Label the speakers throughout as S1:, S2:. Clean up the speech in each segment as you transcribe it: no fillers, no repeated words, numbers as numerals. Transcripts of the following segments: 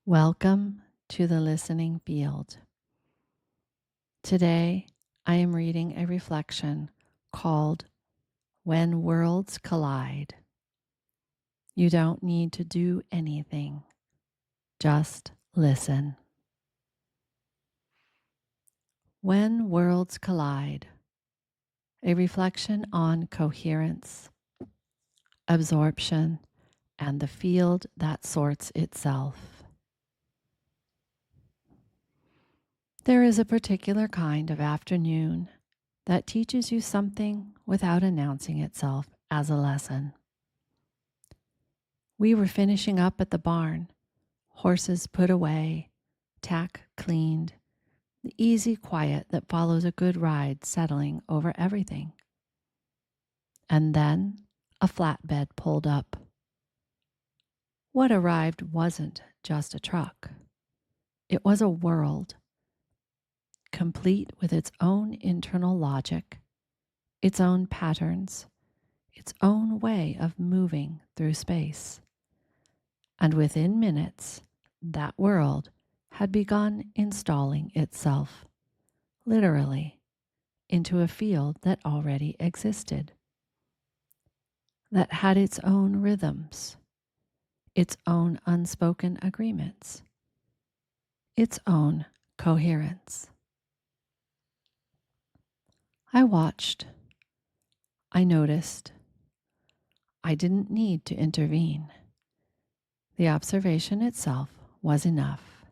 S1: Welcome to the listening field. Today, I am reading a reflection called When Worlds Collide. You don't need to do anything, just listen. When Worlds Collide, a reflection on coherence, absorption, and the field that sorts itself. There is a particular kind of afternoon that teaches you something without announcing itself as a lesson. We were finishing up at the barn, horses put away, tack cleaned, the easy quiet that follows a good ride settling over everything. And then a flatbed pulled up. What arrived wasn't just a truck. It was a world, complete with its own internal logic, its own patterns, its own way of moving through space. And within minutes, that world had begun installing itself, literally, into a field that already existed, that had its own rhythms, its own unspoken agreements, its own coherence. I watched. I noticed. I didn't need to intervene. The observation itself was enough.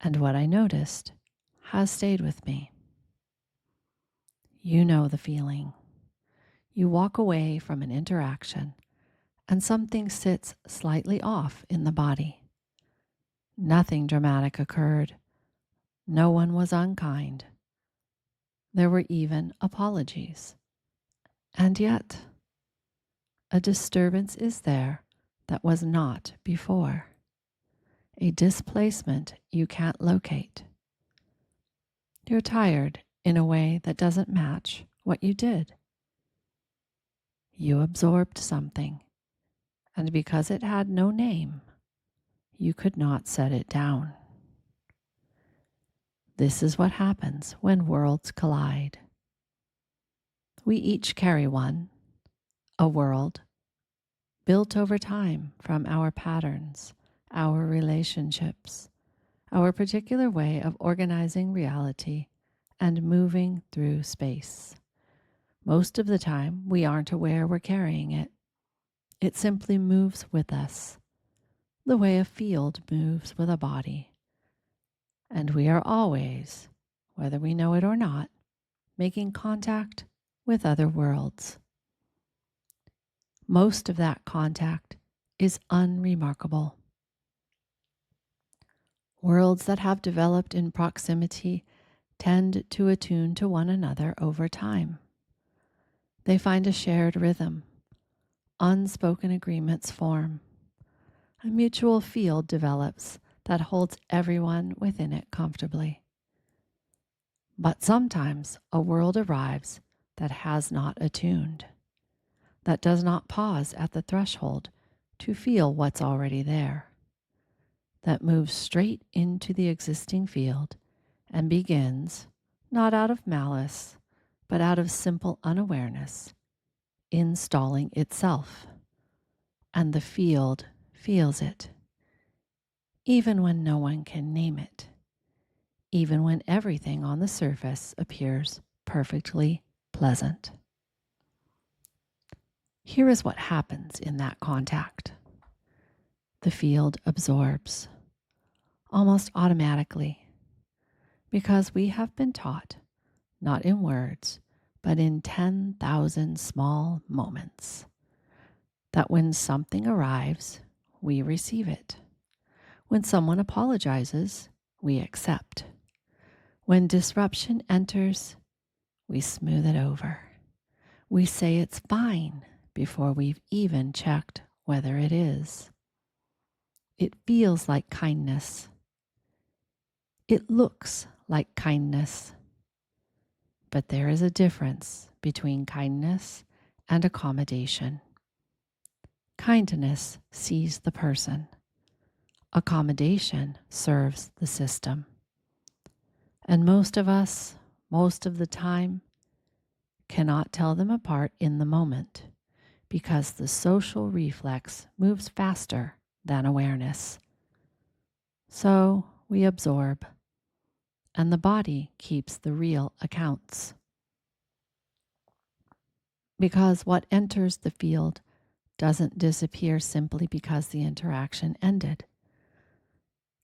S1: And what I noticed has stayed with me. You know the feeling. You walk away from an interaction and something sits slightly off in the body. Nothing dramatic occurred. No one was unkind. There were even apologies. And yet, a disturbance is there that was not before. A displacement you can't locate. You're tired in a way that doesn't match what you did. You absorbed something, and because it had no name, you could not set it down. This is what happens when worlds collide. We each carry one, a world, built over time from our patterns, our relationships, our particular way of organizing reality and moving through space. Most of the time, we aren't aware we're carrying it. It simply moves with us, the way a field moves with a body. And we are always, whether we know it or not, making contact with other worlds. Most of that contact is unremarkable. Worlds that have developed in proximity tend to attune to one another over time. They find a shared rhythm. Unspoken agreements form. A mutual field develops that holds everyone within it comfortably. But sometimes a world arrives that has not attuned, that does not pause at the threshold to feel what's already there, that moves straight into the existing field and begins, not out of malice, but out of simple unawareness, installing itself. And the field feels it, even when no one can name it, even when everything on the surface appears perfectly pleasant. Here is what happens in that contact. The field absorbs, almost automatically, because we have been taught, not in words, but in 10,000 small moments, that when something arrives, we receive it. When someone apologizes, we accept. When disruption enters, we smooth it over. We say it's fine before we've even checked whether it is. It feels like kindness. It looks like kindness. But there is a difference between kindness and accommodation. Kindness sees the person. Accommodation serves the system. And most of us, most of the time, cannot tell them apart in the moment because the social reflex moves faster than awareness. So we absorb, and the body keeps the real accounts. Because what enters the field doesn't disappear simply because the interaction ended.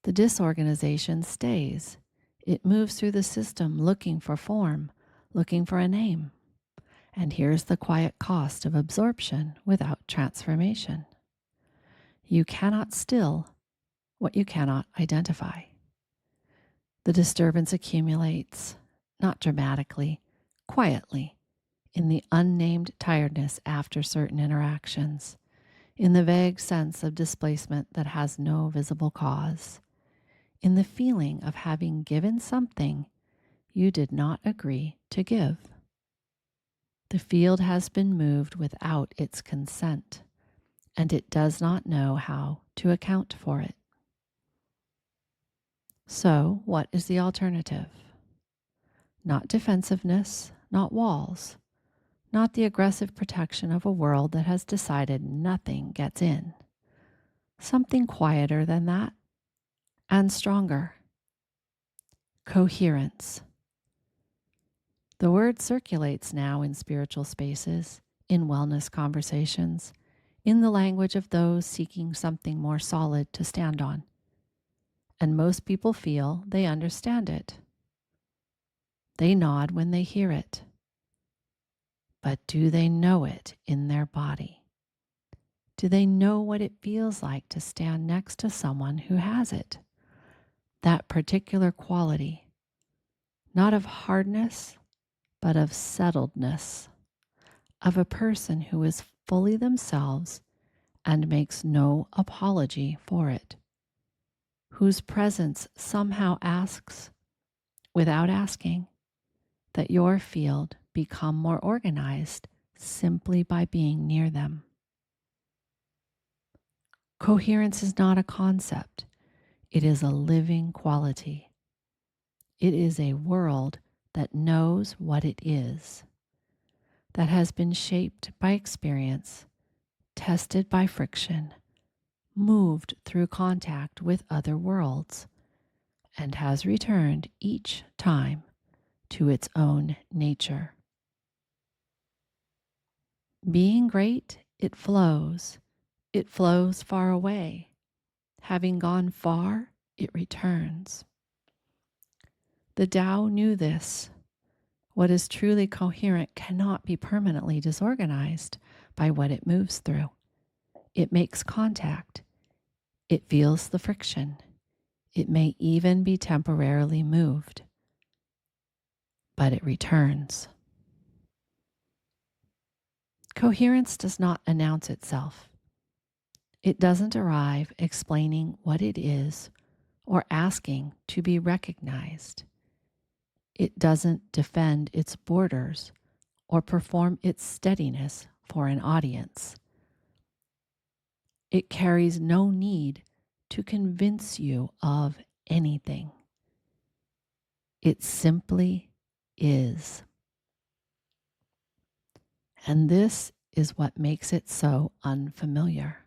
S1: The disorganization stays. It moves through the system looking for form, looking for a name. And here's the quiet cost of absorption without transformation. You cannot still what you cannot identify. The disturbance accumulates, not dramatically, quietly, in the unnamed tiredness after certain interactions, in the vague sense of displacement that has no visible cause, in the feeling of having given something you did not agree to give. The field has been moved without its consent, and it does not know how to account for it. So, what is the alternative? Not defensiveness, not walls, not the aggressive protection of a world that has decided nothing gets in. Something quieter than that and stronger. Coherence. The word circulates now in spiritual spaces, in wellness conversations, in the language of those seeking something more solid to stand on. And most people feel they understand it. They nod when they hear it. But do they know it in their body? Do they know what it feels like to stand next to someone who has it? That particular quality, not of hardness, but of settledness, of a person who is fully themselves and makes no apology for it, whose presence somehow asks, without asking, that your field become more organized simply by being near them. Coherence is not a concept. It is a living quality. It is a world that knows what it is, that has been shaped by experience, tested by friction, moved through contact with other worlds, and has returned each time to its own nature. Being great, it flows. It flows far away. Having gone far, it returns. The Tao knew this. What is truly coherent cannot be permanently disorganized by what it moves through. It makes contact. It feels the friction. It may even be temporarily moved, but it returns. Coherence does not announce itself. It doesn't arrive explaining what it is or asking to be recognized. It doesn't defend its borders or perform its steadiness for an audience. It carries no need to convince you of anything. It simply is. And this is what makes it so unfamiliar.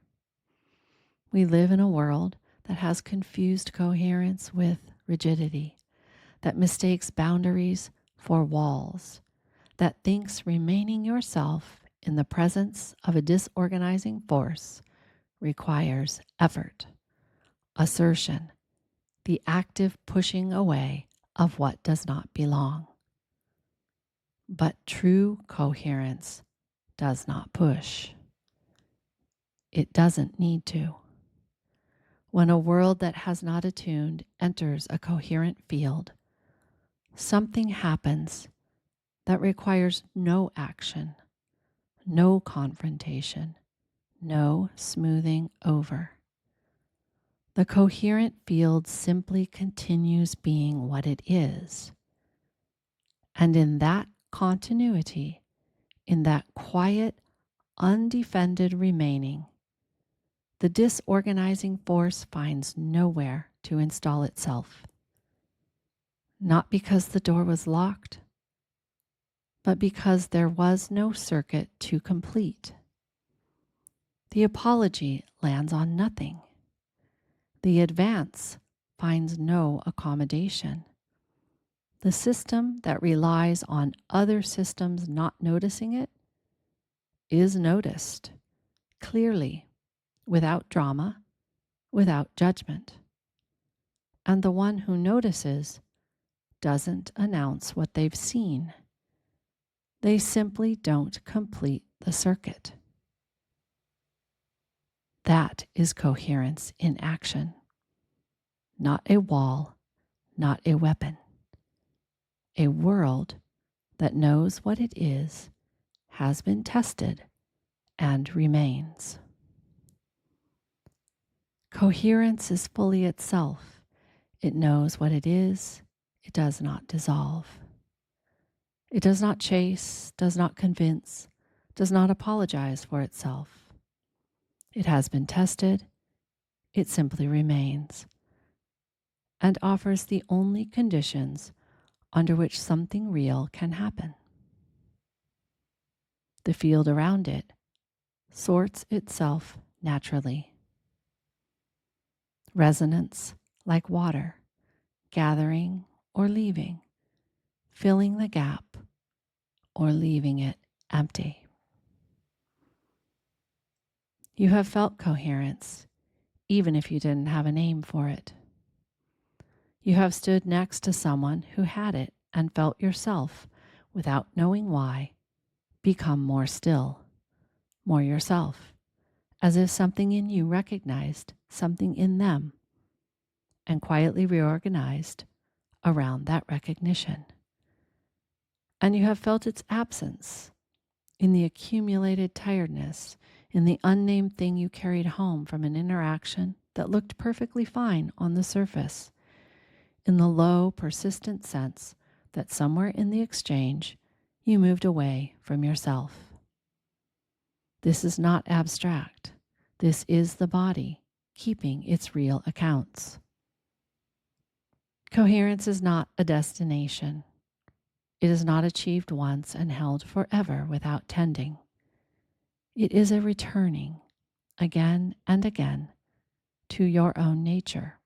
S1: We live in a world that has confused coherence with rigidity, that mistakes boundaries for walls, that thinks remaining yourself in the presence of a disorganizing force requires effort, assertion, the active pushing away of what does not belong. But true coherence does not push. It doesn't need to. When a world that has not attuned enters a coherent field, something happens that requires no action, no confrontation, no smoothing over. The coherent field simply continues being what it is. And in that continuity, in that quiet, undefended remaining, the disorganizing force finds nowhere to install itself. Not because the door was locked, but because there was no circuit to complete. The apology lands on nothing. The advance finds no accommodation. The system that relies on other systems not noticing it is noticed clearly, without drama, without judgment. And the one who notices doesn't announce what they've seen. They simply don't complete the circuit. That is coherence in action. Not a wall, not a weapon. A world that knows what it is, has been tested, and remains. Coherence is fully itself. It knows what it is. It does not dissolve. It does not chase, does not convince, does not apologize for itself. It has been tested. It simply remains and offers the only conditions under which something real can happen. The field around it sorts itself naturally. Resonance like water, gathering or leaving, filling the gap or leaving it empty. You have felt coherence, even if you didn't have a name for it. You have stood next to someone who had it and felt yourself, without knowing why, become more still, more yourself, as if something in you recognized something in them and quietly reorganized around that recognition. And you have felt its absence in the accumulated tiredness, in the unnamed thing you carried home from an interaction that looked perfectly fine on the surface, in the low, persistent sense that somewhere in the exchange you moved away from yourself. This is not abstract. This is the body keeping its real accounts. Coherence is not a destination. It is not achieved once and held forever without tending. It is a returning again and again to your own nature,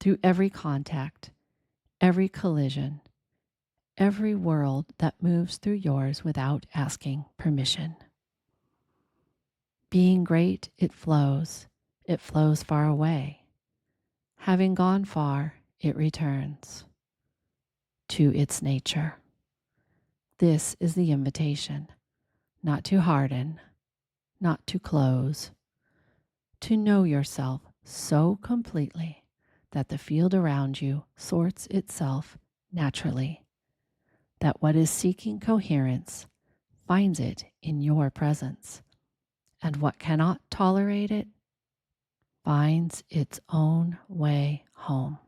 S1: through every contact, every collision, every world that moves through yours without asking permission. Being great, it flows far away. Having gone far, it returns to its nature. This is the invitation, not to harden, not to close, to know yourself so completely that the field around you sorts itself naturally, that what is seeking coherence finds it in your presence, and what cannot tolerate it finds its own way home.